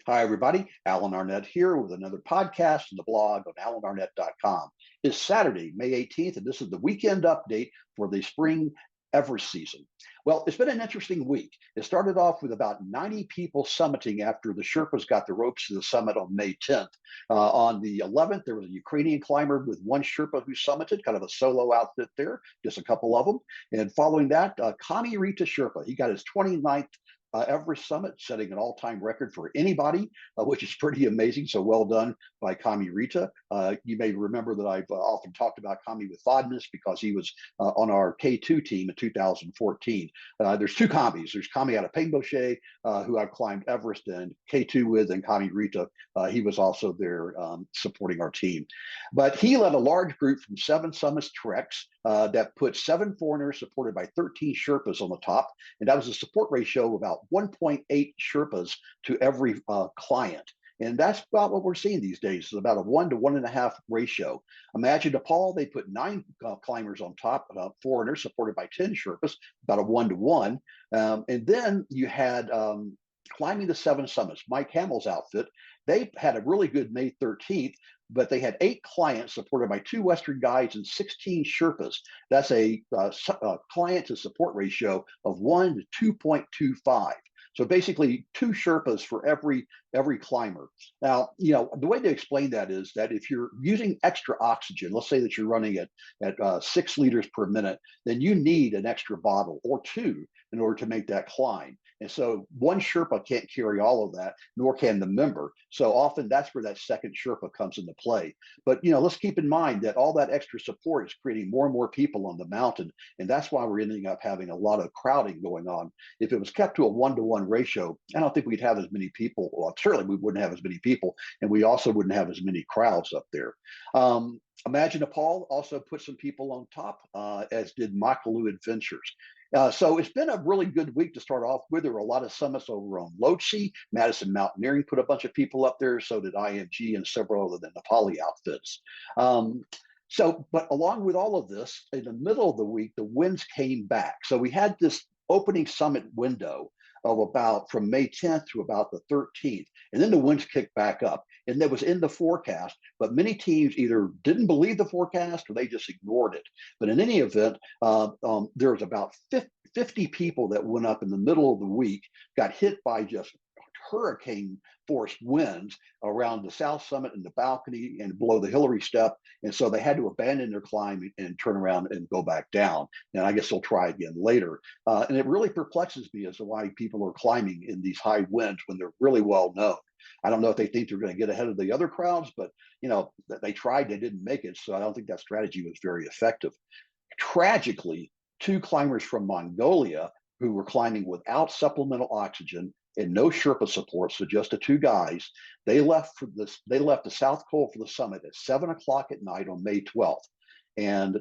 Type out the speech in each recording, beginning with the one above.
Hi, everybody. Alan Arnett here with another podcast and the blog on alanarnett.com. It's Saturday, May 18th, and this is the weekend update for the spring Everest season. Well, it's been an interesting week. It started off with about 90 people summiting after the Sherpas got the ropes to the summit on May 10th. On the 11th, there was a Ukrainian climber with one Sherpa who summited, kind of a solo outfit there, just a couple of them. And following that, Kami Rita Sherpa, he got his 29th Everest summit, setting an all-time record for anybody, which is pretty amazing. So well done by Kami Rita. You may remember that I've often talked about Kami with fondness because he was on our K2 team in 2014. There's two Kamis. There's Kami out of Pengboche, who I've climbed Everest and K2 with, and Kami Rita. He was also there supporting our team. But he led a large group from Seven Summits Treks that put seven foreigners supported by 13 Sherpas on the top. And that was a support ratio of about 1.8 Sherpas to every client. And that's about what we're seeing these days. It's about a 1 to 1.5 ratio. Imagine Nepal, they put nine climbers on top, foreigners supported by 10 Sherpas, about a 1 to 1. And then you had climbing the seven summits, Mike Hamill's outfit. They had a really good May 13th, but they had 8 clients supported by 2 Western guides and 16 Sherpas. That's a client to support ratio of 1 to 2.25. So basically, 2 Sherpas for every climber. Now, the way to explain that is that if you're using extra oxygen, let's say that you're running at 6 liters per minute, then you need an extra bottle or 2 in order to make that climb. And so one Sherpa can't carry all of that, nor can the member. So often that's where that second Sherpa comes into play. But let's keep in mind that all that extra support is creating more and more people on the mountain, and that's why we're ending up having a lot of crowding going on. If it was kept to a 1-to-1 ratio, I don't think we'd have as many people. Well, certainly we wouldn't have as many people, and we also wouldn't have as many crowds up there. Imagine Nepal also put some people on top, as did Makalu Adventures. So it's been a really good week to start off with. There were a lot of summits over on Lhotse. Madison Mountaineering put a bunch of people up there. So did IMG and several of the Nepali outfits. But along with all of this, in the middle of the week, the winds came back. So we had this opening summit window of about from May 10th to about the 13th. And then the winds kicked back up. And that was in the forecast, but many teams either didn't believe the forecast or they just ignored it. But in any event, there was about 50 people that went up in the middle of the week, got hit by just hurricane force winds around the South Summit and the balcony and below the Hillary Step. And so they had to abandon their climb and turn around and go back down. And I guess they'll try again later. And it really perplexes me as to why people are climbing in these high winds when they're really well known. I don't know if they think they're going to get ahead of the other crowds, but they tried, they didn't make it. So I don't think that strategy was very effective. Tragically, 2 climbers from Mongolia who were climbing without supplemental oxygen and no Sherpa support, so just the 2 guys, they left the South Col for the summit at 7 o'clock at night on May 12th, and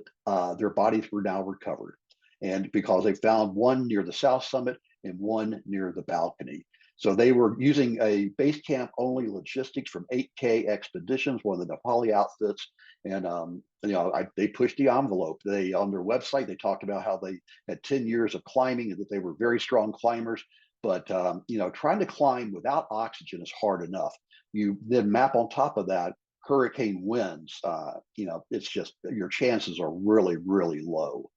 their bodies were now recovered, and because they found one near the South Summit and one near the balcony. So they were using a base camp only logistics from 8K Expeditions, one of the Nepali outfits, and they pushed the envelope. They on their website they talked about how they had 10 years of climbing and that they were very strong climbers. But trying to climb without oxygen is hard enough. You then map on top of that hurricane winds. It's just your chances are really, really low.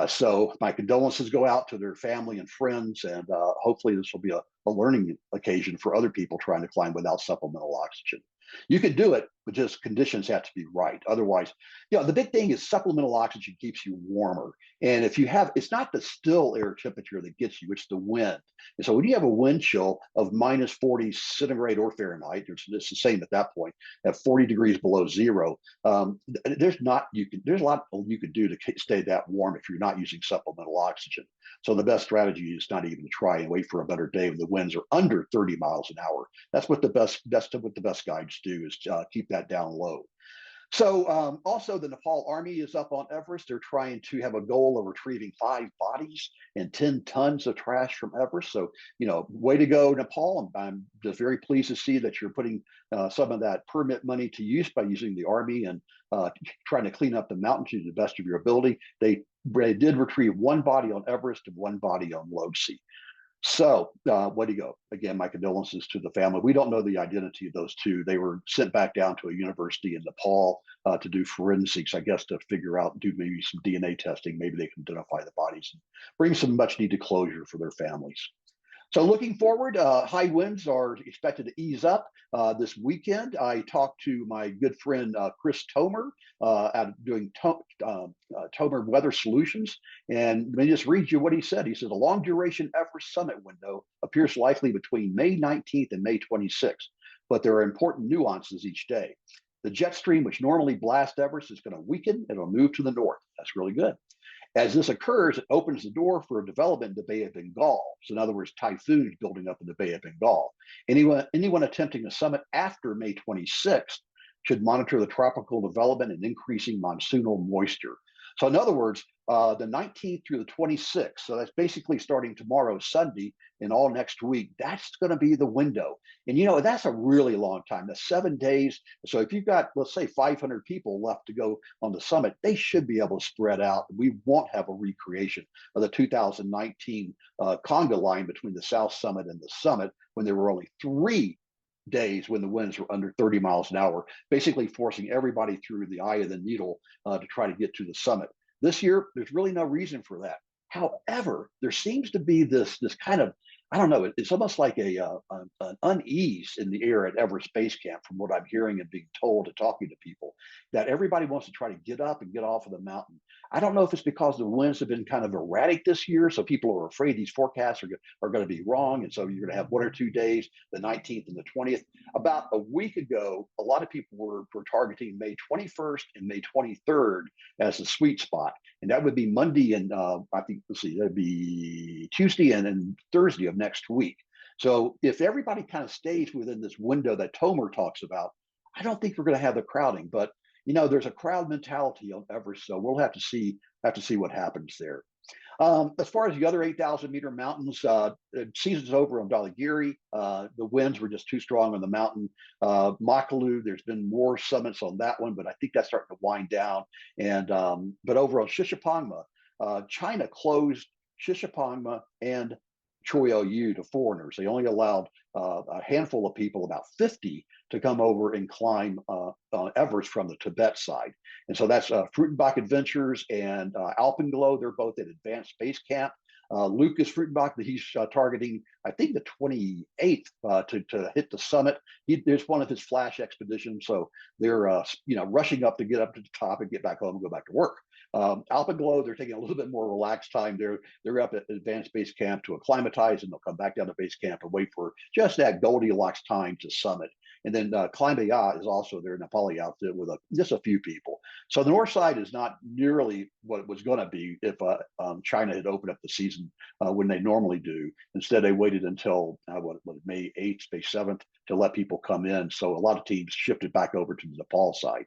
So my condolences go out to their family and friends, and hopefully this will be a learning occasion for other people trying to climb without supplemental oxygen. You can do it, but just conditions have to be right. Otherwise, the big thing is supplemental oxygen keeps you warmer. And if you have, it's not the still air temperature that gets you, it's the wind. And so when you have a wind chill of minus 40 centigrade or Fahrenheit, it's the same at that point, at 40 degrees below zero, there's a lot you can do to stay that warm if you're not using supplemental oxygen. So the best strategy is not even to try and wait for a better day when the winds are under 30 miles an hour. That's what the best guides do is keep that down low. So also the Nepal Army is up on Everest. They're trying to have a goal of retrieving 5 bodies and 10 tons of trash from Everest. So, way to go, Nepal. I'm just very pleased to see that you're putting some of that permit money to use by using the Army and trying to clean up the mountain to the best of your ability. They did retrieve 1 body on Everest and 1 body on Lhotse. So, what do you go? Again, my condolences to the family. We don't know the identity of those two. They were sent back down to a university in Nepal to do forensics, I guess, to figure out, do maybe some DNA testing. Maybe they can identify the bodies and bring some much needed closure for their families. So looking forward, high winds are expected to ease up this weekend. I talked to my good friend Chris Tomer doing Tomer Weather Solutions, and let me just read you what he said. He said a long duration Everest summit window appears likely between May 19th and May 26th, but there are important nuances each day. The jet stream, which normally blasts Everest, is going to weaken. It'll move to the north. That's really good. As this occurs, it opens the door for a development in the Bay of Bengal. So, in other words, typhoons building up in the Bay of Bengal. Anyone attempting a summit after May 26th should monitor the tropical development and increasing monsoonal moisture. So, in other words, the 19th through the 26th, so that's basically starting tomorrow, Sunday, and all next week, that's going to be the window. And, that's a really long time. That's 7 days. So, if you've got, let's say, 500 people left to go on the summit, they should be able to spread out. We won't have a recreation of the 2019 conga line between the South Summit and the summit when there were only 3 days when the winds were under 30 miles an hour, basically forcing everybody through the eye of the needle to try to get to the summit. This year, there's really no reason for that. However, there seems to be this kind of, I don't know, it's almost like an unease in the air at Everest Base Camp from what I'm hearing and being told and talking to people, that everybody wants to try to get up and get off of the mountain. I don't know if it's because the winds have been kind of erratic this year, so people are afraid these forecasts are going to be wrong, and so you're going to have 1 or 2 days, the 19th and the 20th. About a week ago, a lot of people were targeting May 21st and May 23rd as the sweet spot, and that would be Monday and I think, let's see, that'd be Tuesday and Thursday of next week. So if everybody kind of stays within this window that Tomer talks about, I don't think we're going to have the crowding. But there's a crowd mentality on Everest, so we'll have to see what happens there. As far as the other 8,000-meter mountains, the season's over on Dhaulagiri. The winds were just too strong on the mountain. Makalu, there's been more summits on that one, but I think that's starting to wind down. And but over on Shishapangma, China closed Shishapangma and Choyu to foreigners. They only allowed a handful of people, about 50, to come over and climb Everest from the Tibet side. And so that's Fruitenbach Adventures and Alpenglow. They're both at Advanced Base Camp. Lucas Fruitenbach, he's targeting, I think, the 28th to hit the summit. There's one of his flash expeditions, so they're rushing up to get up to the top and get back home and go back to work. Alpenglow, they're taking a little bit more relaxed time. They're up at Advanced Base Camp to acclimatize, and they'll come back down to base camp and wait for just that Goldilocks time to summit. And then Climbaya is also their Nepali outfit with just a few people. So the north side is not nearly what it was going to be if China had opened up the season when they normally do. Instead, they waited until May 8th, May 7th to let people come in. So a lot of teams shifted back over to the Nepal side.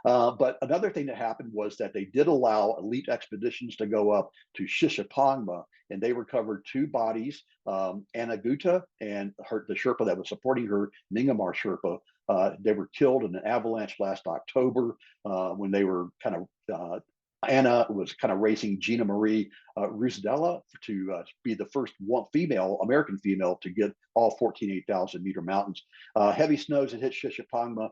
But another thing that happened was that they did allow elite expeditions to go up to Shishapangma, and they recovered 2 bodies. Anna Gutta and the Sherpa that was supporting her, Ningamar Sherpa, they were killed in an avalanche last October when they were kind of Anna was kind of racing Gina Marie Ruzdella to be the first American female to get all 14 8,000-meter mountains. Heavy snows had hit Shishapangma.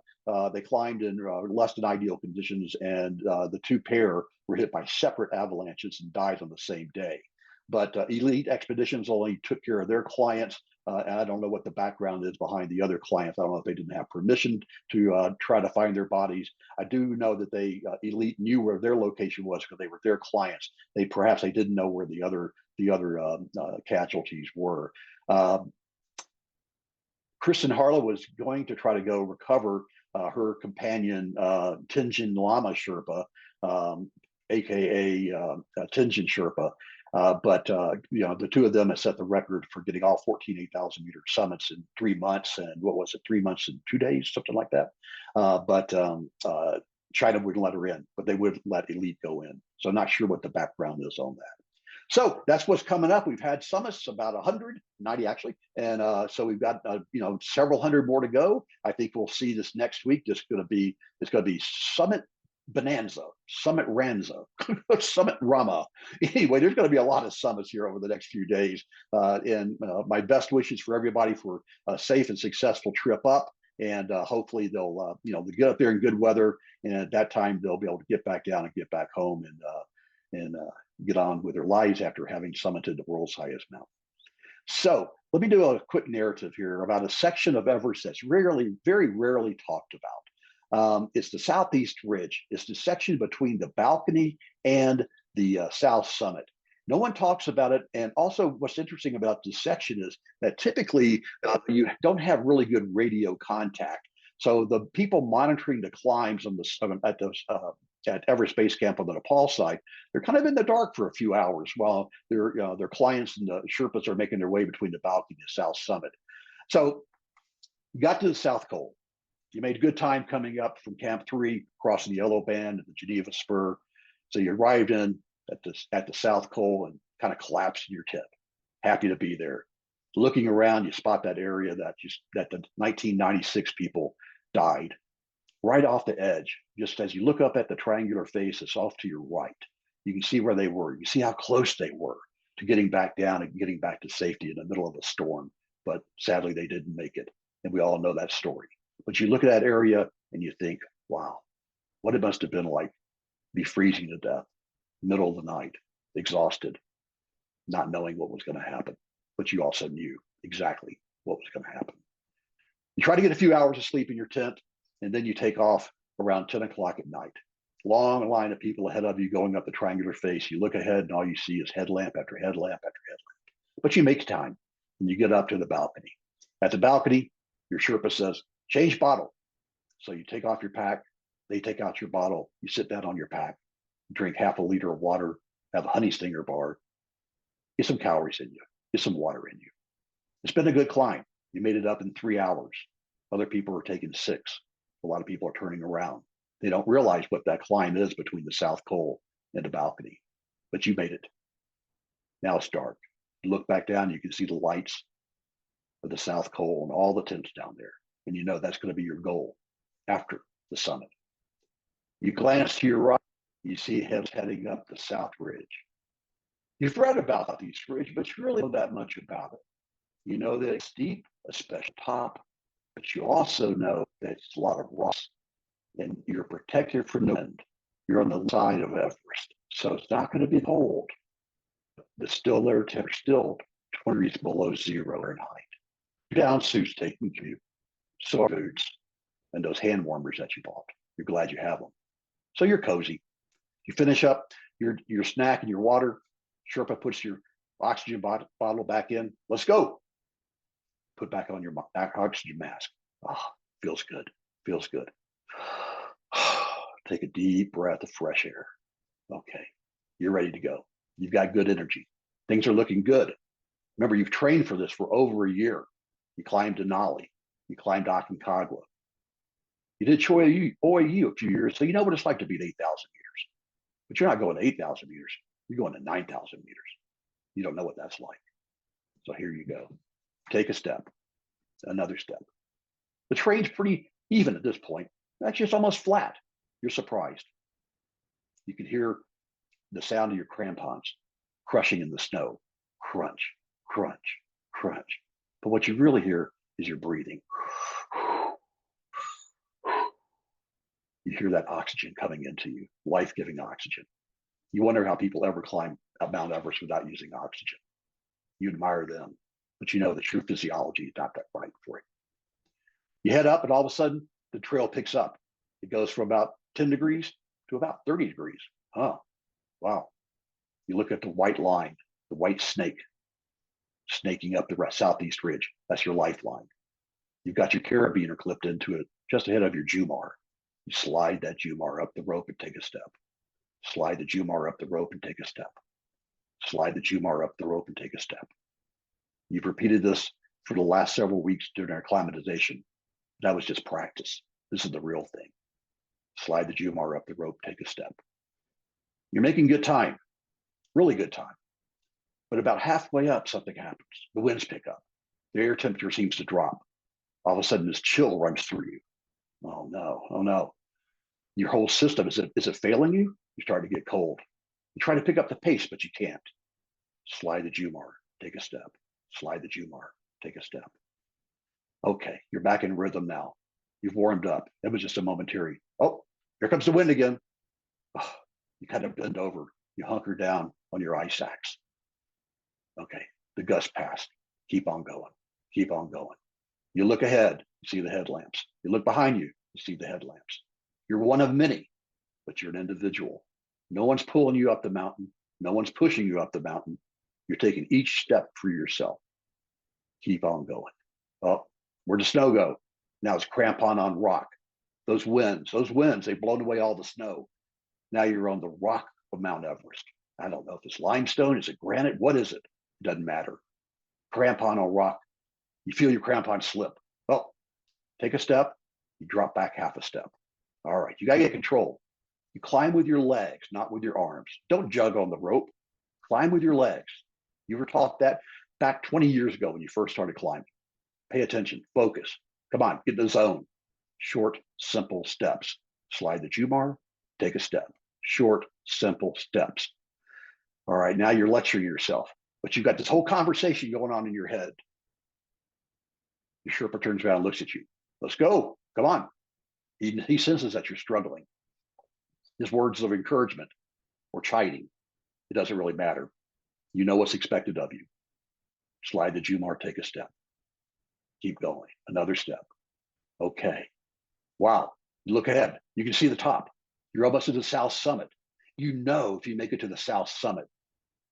They climbed in less than ideal conditions, and the 2 pair were hit by separate avalanches and died on the same day. But elite expeditions only took care of their clients. And I don't know what the background is behind the other clients. I don't know if they didn't have permission to try to find their bodies. I do know that elite knew where their location was because they were their clients. Perhaps they didn't know where the other casualties were. Kristen Harlow was going to try to go recover her companion Tenzin Lama Sherpa, aka Tenzin Sherpa. But the 2 of them have set the record for getting all 14 8,000-meter summits in 3 months, and what was it, 3 months and 2 days, something like that. But China wouldn't let her in, but they would let elite go in. So I'm not sure what the background is on that. So that's what's coming up. We've had summits, about 190 actually, and so we've got several hundred more to go. I think we'll see this next week. It's going to be summit Bonanza, Summit Ranza, Summit Rama. Anyway, there's going to be a lot of summits here over the next few days. And my best wishes for everybody for a safe and successful trip up. And hopefully they'll get up there in good weather. And at that time, they'll be able to get back down and get back home and get on with their lives after having summited the world's highest mountain. So let me do a quick narrative here about a section of Everest that's very rarely talked about. It's the Southeast Ridge. It's the section between the balcony and the South Summit. No one talks about it. And also, what's interesting about this section is that typically you don't have really good radio contact. So the people monitoring the climbs on at Everest Base Camp on the Nepal side, they're kind of in the dark for a few hours while their clients and the Sherpas are making their way between the balcony and the South Summit. So you got to the South Col. You made good time coming up from Camp 3, crossing the Yellow Band and the Geneva Spur. So you arrived in at the South Col and kind of collapsed in your tent. Happy to be there. Looking around, you spot that area that the 1996 people died. Right off the edge, just as you look up at the triangular face that's off to your right, you can see where they were. You see how close they were to getting back down and getting back to safety in the middle of a storm. But sadly, they didn't make it. And we all know that story. But you look at that area and you think, wow, what it must have been like to be freezing to death, middle of the night, exhausted, not knowing what was going to happen. But you also knew exactly what was going to happen. You try to get a few hours of sleep in your tent, and then you take off around 10 o'clock at night. Long line of people ahead of you going up the triangular face. You look ahead and all you see is headlamp after headlamp after headlamp. But you make time and you get up to the balcony. At the balcony, your Sherpa says, change bottle. So you take off your pack, they take out your bottle, you sit down on your pack, drink half a liter of water, have a honey stinger bar, get some calories in you, get some water in you. It's been a good climb. You made it up in 3 hours. Other people are taking 6. A lot of people are turning around. They don't realize what that climb is between the South Col and the balcony, but you made it. Now it's dark. You look back down, you can see the lights of the South Col and all the tents down there. And you know that's going to be your goal after the summit. You glance to your right, you see him heading up the South Ridge. You've read about the East Ridge, but you really don't know that much about it. You know that it's steep, a special top, but you also know that it's a lot of rocks and you're protected from the wind. You're on the side of Everest, so it's not going to be cold. The still air temperature still 20 degrees below 0 Fahrenheit. Down suits taking you, so foods, and those hand warmers that you bought. You're glad you have them. So you're cozy. You finish up your snack and your water. Sherpa puts your oxygen bottle back in. Let's go. Put back on your oxygen mask. Oh, feels good. Feels good. Take a deep breath of fresh air. Okay, you're ready to go. You've got good energy. Things are looking good. Remember, you've trained for this for over a year. You climbed Denali. You climbed Aconcagua. You did OAU a few years, so you know what it's like to beat 8,000 meters. But you're not going to 8,000 meters. You're going to 9,000 meters. You don't know what that's like. So here you go. Take a step, another step. The terrain's pretty even at this point. Actually, it's almost flat. You're surprised. You can hear the sound of your crampons crushing in the snow. Crunch, crunch, crunch. But what you really hear is your breathing. You hear that oxygen coming into you, life-giving oxygen. You wonder how people ever climb up Mount Everest without using oxygen. You admire them, but you know the true physiology is not that right for it. You head up and all of a sudden the trail picks up. It goes from about 10 degrees to about 30 degrees. Oh, wow. You look at the white line, the white snake snaking up the southeast ridge. That's your lifeline. You've got your carabiner clipped into it just ahead of your Jumar. You slide that Jumar up the rope and take a step. Slide the Jumar up the rope and take a step. Slide the Jumar up the rope and take a step. You've repeated this for the last several weeks during our acclimatization. That was just practice. This is the real thing. Slide the Jumar up the rope, take a step. You're making good time, really good time. But about halfway up, something happens. The winds pick up. The air temperature seems to drop. All of a sudden, this chill runs through you. Oh no, oh no. Your whole system, is it failing you? You start to get cold. You try to pick up the pace, but you can't. Slide the Jumar, take a step. Slide the Jumar, take a step. Okay, you're back in rhythm now. You've warmed up. It was just a momentary. Oh, here comes the wind again. Oh, you kind of bend over. You hunker down on your ice axe. Okay, the gust passed. Keep on going. Keep on going. You look ahead, you see the headlamps. You look behind you, you see the headlamps. You're one of many, but you're an individual. No one's pulling you up the mountain. No one's pushing you up the mountain. You're taking each step for yourself. Keep on going. Oh, where'd the snow go? Now it's crampon on rock. Those winds, they've blown away all the snow. Now you're on the rock of Mount Everest. I don't know if it's limestone, is it granite? What is it? Doesn't matter. Crampon on rock. You feel your crampon slip. Oh, take a step. You drop back half a step. All right, you got to get control. You climb with your legs, not with your arms. Don't jug on the rope. Climb with your legs. You were taught that back 20 years ago when you first started climbing. Pay attention, focus. Come on, get in the zone. Short, simple steps. Slide the Jumar, take a step. Short, simple steps. All right, now you're lecturing yourself, but you've got this whole conversation going on in your head. Your Sherpa turns around and looks at you. Let's go. Come on. He senses that you're struggling. His words of encouragement or chiding, it doesn't really matter. You know what's expected of you. Slide the Jumar, take a step. Keep going. Another step. Okay. Wow. You look ahead. You can see the top. You're almost to the south summit. You know if you make it to the south summit,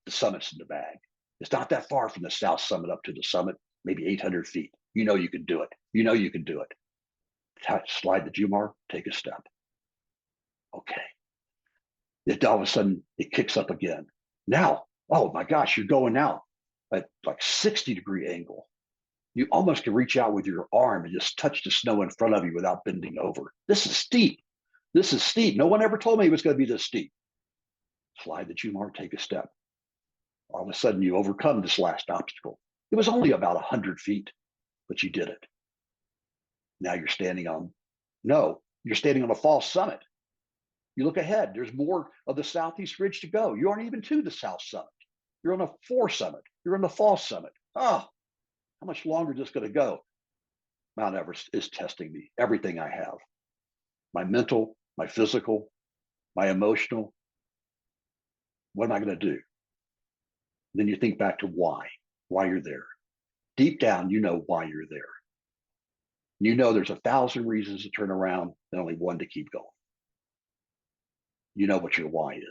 the summit's in the bag. It's not that far from the south summit up to the summit, maybe 800 feet. You know you can do it. You know you can do it. Slide the Jumar, take a step. Okay. All of a sudden, it kicks up again. Now, oh my gosh, you're going now at like 60-degree angle. You almost can reach out with your arm and just touch the snow in front of you without bending over. This is steep. This is steep. No one ever told me it was going to be this steep. Slide the Jumar, take a step. All of a sudden, you overcome this last obstacle. It was only about 100 feet, but you did it. Now you're standing on a false summit. You look ahead, there's more of the southeast ridge to go. You aren't even to the south summit. You're on a fore summit. You're on the false summit. Oh, how much longer is this going to go? Mount Everest is testing me, everything I have. My mental, my physical, my emotional. What am I going to do? Then you think back to why you're there. Deep down, you know why you're there. You know there's 1,000 reasons to turn around and only one to keep going. You know what your why is.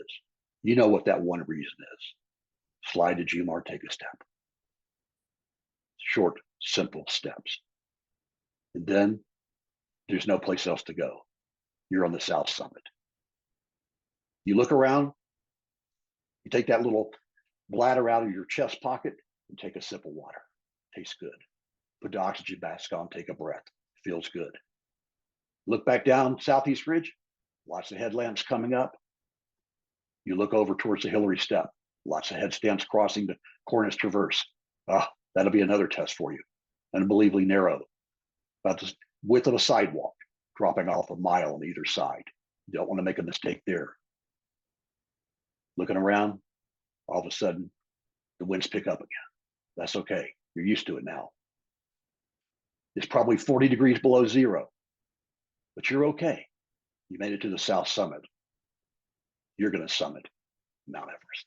You know what that one reason is. Slide to Jumar, take a step. Short, simple steps. And then there's no place else to go. You're on the south summit. You look around, you take that little bladder out of your chest pocket and take a sip of water. Tastes good. Put the oxygen mask on, take a breath. Feels good. Look back down Southeast Ridge, lots of headlamps coming up. You look over towards the Hillary Step, lots of headstands crossing the Cornice Traverse. That'll be another test for you. Unbelievably narrow, about the width of a sidewalk, dropping off a mile on either side. You don't want to make a mistake there. Looking around, all of a sudden, the winds pick up again. That's okay. You're used to it now. It's probably 40 degrees below zero, but you're okay. You made it to the south summit. You're going to summit Mount Everest.